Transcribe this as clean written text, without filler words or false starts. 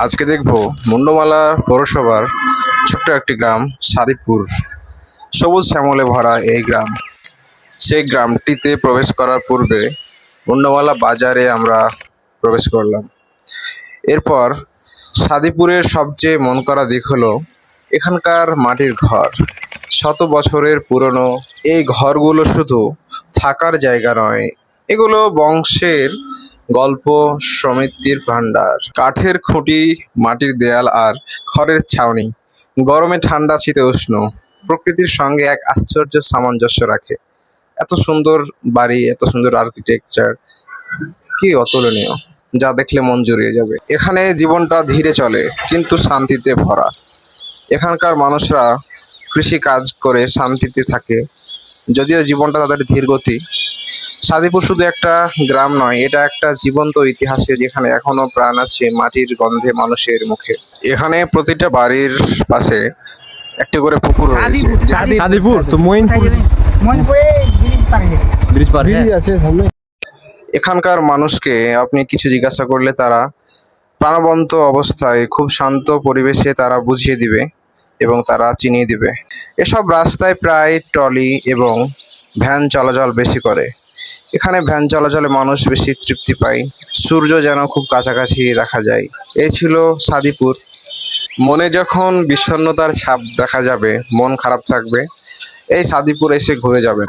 আজকে দেখব মুন্ডমালা পৌরসভার ছোট্ট একটি গ্রাম সাদিপুর। সবুজ শ্যামলে ভরা এই গ্রাম। সেই গ্রামটিতে প্রবেশ করার পূর্বে মুন্ডমালা বাজারে আমরা প্রবেশ করলাম। এরপর সাদিপুরের সবচেয়ে মন করা দিক হলো এখানকার মাটির ঘর। শত বছরের পুরনো এই ঘরগুলো শুধু থাকার জায়গা নয়, এগুলো বংশের গল্প, সমৃদ্ধির ভান্ডার। কাঠের খুঁটি, মাটির দেয়াল আর খড়ের ছাউনি গরমে ঠান্ডা, শীতে উষ্ণ, প্রকৃতির সঙ্গে এক আশ্চর্য সামঞ্জস্য রাখে। এত সুন্দর বাড়ি, এত সুন্দর আর্কিটেকচার, কি অতুলনীয়, যা দেখলে মন জুড়িয়ে যাবে। এখানে জীবনটা ধীরে চলে কিন্তু শান্তিতে ভরা। এখানকার মানুষরা কৃষি কাজ করে শান্তিতে থাকে, যদিও জীবনটা তাদের ধীরগতি। সাদিপুর শুধু একটা গ্রাম নয়, এটা একটা জীবন্ত ইতিহাসে, যেখানে এখনো প্রাণ আছে মাটির গন্ধে, মানুষের মুখে। এখানে প্রতিটা বাড়ির পাশে একটি করে পুকুর রয়েছে। সাদিপুর তো ব্রিজ পার আছে সামনে। এখানকার মানুষকে আপনি কিছু জিজ্ঞাসা করলে তারা প্রাণবন্ত অবস্থায় খুব শান্ত পরিবেশে তারা বুঝিয়ে দিবে এবং তারা চিনিয়ে দিবে। এসব রাস্তায় প্রায় ট্রলি এবং ভ্যান চলাচল বেশি করে। এখানে ভ্যান চলাচলে মানুষ বেশি তৃপ্তি পায়। সূর্য যেন খুব কাছাকাছি দেখা যায়। এই ছিল সাদিপুর। মনে যখন বিষণ্ণতার ছাপ দেখা যাবে, মন খারাপ থাকবে, এই সাদিপুর এসে ঘুরে যাবেন।